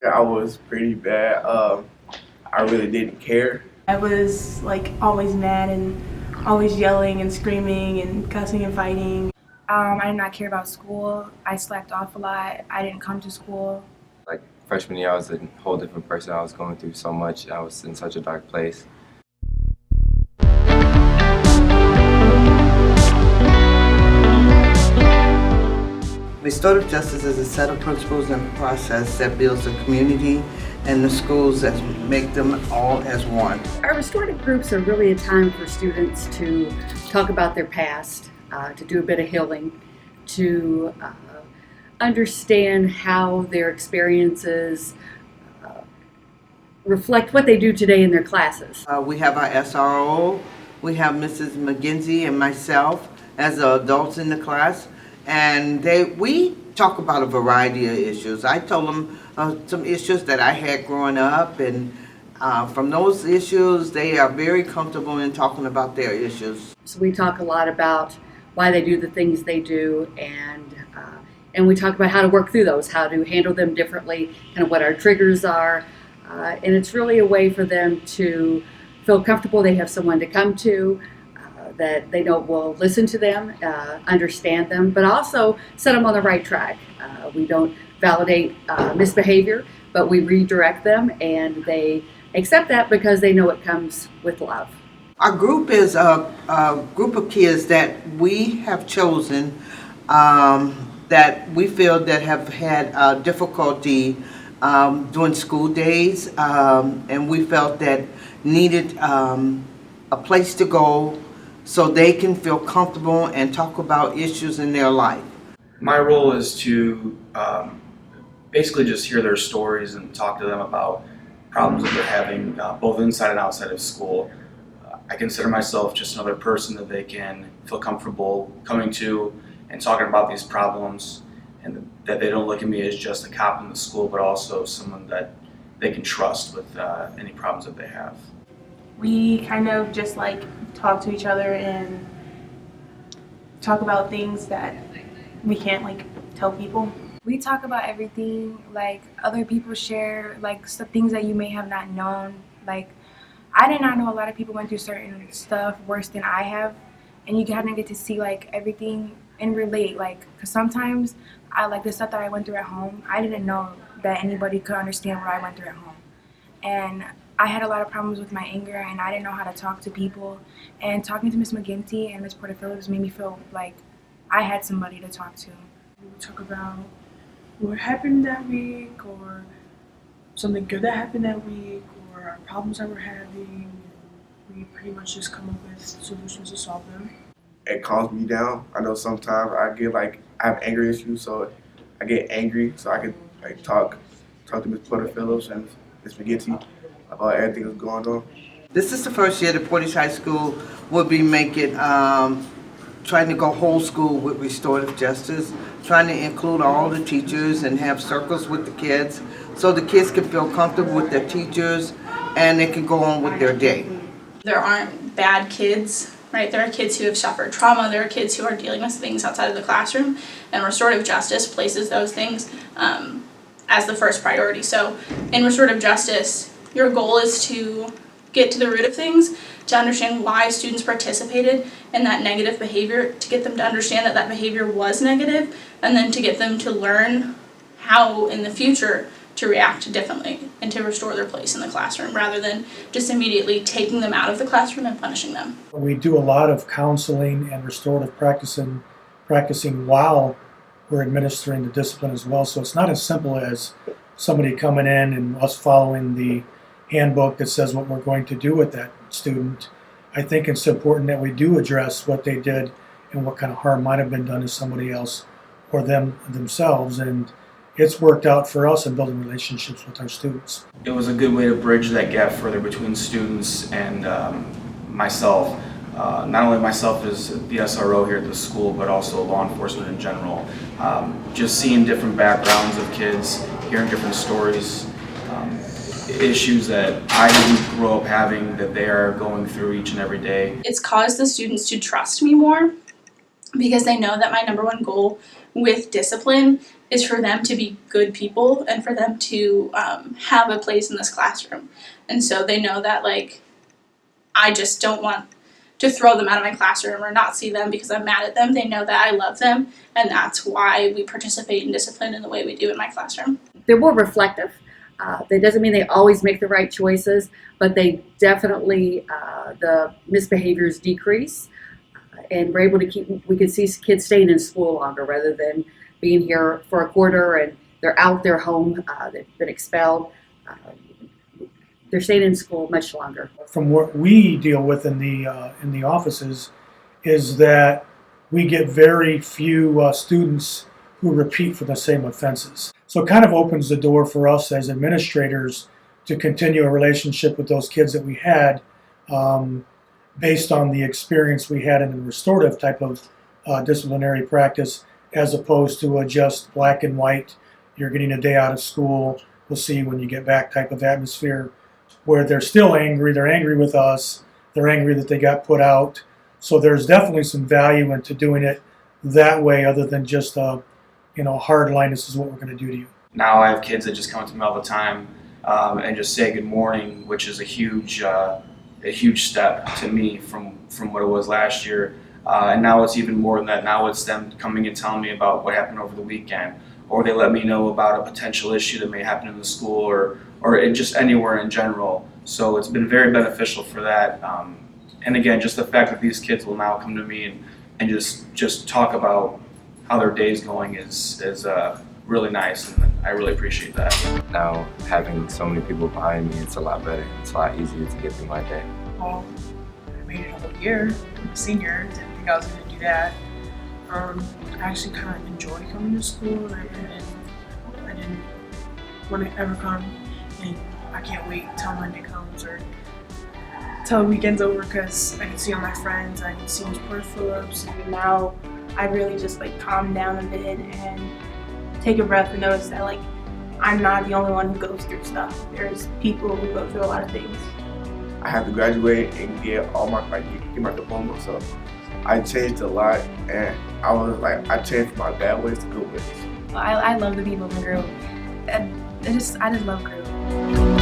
I was pretty bad. I really didn't care. I was like always mad and always yelling and screaming and cussing and fighting. I did not care about school. I slacked off a lot. I didn't come to school. Like freshman year, I was a whole different person. I was going through so much. I was in such a dark place. Restorative justice is a set of principles and process that builds the community and the schools that make them all as one. Our restorative groups are really a time for students to talk about their past, to do a bit of healing, to understand how their experiences reflect what they do today in their classes. We have our SRO, we have Mrs. McGinsey and myself as the adults in the class, and we talk about a variety of issues. I told them some issues that I had growing up, and from those issues, they are very comfortable in talking about their issues. So we talk a lot about why they do the things they do, and we talk about how to work through those, how to handle them differently, kind of what our triggers are, and it's really a way for them to feel comfortable. They have someone to come to that they know will listen to them, understand them, but also set them on the right track. We don't validate misbehavior, but we redirect them, and they accept that because they know it comes with love. Our group is a group of kids that we have chosen that we feel that have had difficulty during school days, and we felt that needed a place to go so they can feel comfortable and talk about issues in their life. My role is to basically just hear their stories and talk to them about problems that they're having both inside and outside of school. I consider myself just another person that they can feel comfortable coming to and talking about these problems, and that they don't look at me as just a cop in the school, but also someone that they can trust with any problems that they have. We kind of just like talk to each other and talk about things that we can't like tell people. We talk about everything, like other people share like some things that you may have not known. Like I did not know a lot of people went through certain stuff worse than I have, and you kind of get to see like everything and relate, like because sometimes I like the stuff that I went through at home, I didn't know that anybody could understand what I went through at home. And I had a lot of problems with my anger, and I didn't know how to talk to people. And talking to Miss McGinty and Miss Portage made me feel like I had somebody to talk to. We would talk about what happened that week, or something good that happened that week, or our problems that we're having. We pretty much just come up with solutions to solve them. It calms me down. I know sometimes I have anger issues, so I get angry, so I can like talk to Miss Porter-Phillips and Miss McGinty about everything that's going on. This is the first year that Portage High School will be making, trying to go whole school with restorative justice, trying to include all the teachers and have circles with the kids so the kids can feel comfortable with their teachers and they can go on with their day. There aren't bad kids, right? There are kids who have suffered trauma. There are kids who are dealing with things outside of the classroom, and restorative justice places those things as the first priority. So in restorative justice, your goal is to get to the root of things, to understand why students participated in that negative behavior, to get them to understand that that behavior was negative, and then to get them to learn how in the future to react differently and to restore their place in the classroom rather than just immediately taking them out of the classroom and punishing them. We do a lot of counseling and restorative practicing while we're administering the discipline as well. So it's not as simple as somebody coming in and us following the handbook that says what we're going to do with that student. I think it's important that we do address what they did and what kind of harm might have been done to somebody else or themselves, and it's worked out for us in building relationships with our students. It was a good way to bridge that gap further between students and myself. Not only myself as the SRO here at the school, but also law enforcement in general. Just seeing different backgrounds of kids, hearing different stories, issues that I didn't grow up having that they are going through each and every day. It's caused the students to trust me more because they know that my number one goal with discipline is for them to be good people and for them to have a place in this classroom. And so they know that, like, I just don't want to throw them out of my classroom or not see them because I'm mad at them. They know that I love them, and that's why we participate in discipline in the way we do in my classroom. They're more reflective. That doesn't mean they always make the right choices, but they definitely, the misbehaviors decrease. And we're able to we can see kids staying in school longer rather than being here for a quarter and they're out their home, they've been expelled. They're staying in school much longer. From what we deal with in the offices is that we get very few students who repeat for the same offenses. So it kind of opens the door for us as administrators to continue a relationship with those kids that we had based on the experience we had in the restorative type of disciplinary practice, as opposed to a just black and white, you're getting a day out of school, we'll see you when you get back type of atmosphere, where they're still angry, they're angry with us, they're angry that they got put out. So there's definitely some value into doing it that way, other than just hard line, this is what we're going to do to you. Now I have kids that just come up to me all the time and just say good morning, which is a huge step to me from what it was last year. And now it's even more than that. Now it's them coming and telling me about what happened over the weekend, or they let me know about a potential issue that may happen in the school, or just anywhere in general. So it's been very beneficial for that. And again, just the fact that these kids will now come to me and just talk about how their day's going is really nice, and I really appreciate that. Now, having so many people behind me, it's a lot better. It's a lot easier to get through my day. Well, I made it a whole year. I'm a senior. Didn't think I was going to do that. I actually kind of enjoy coming to school, and I didn't want to ever come. And I can't wait till Monday comes or till the weekend's over, because I can see all my friends. I can see Miss Porter Phillips. And now I really just like calm down a bit and take a breath and notice that like I'm not the only one who goes through stuff. There's people who go through a lot of things. I had to graduate and get get my diploma, so I changed a lot, and I changed my bad ways to good ways. I love the people in Grove. I just love Grove.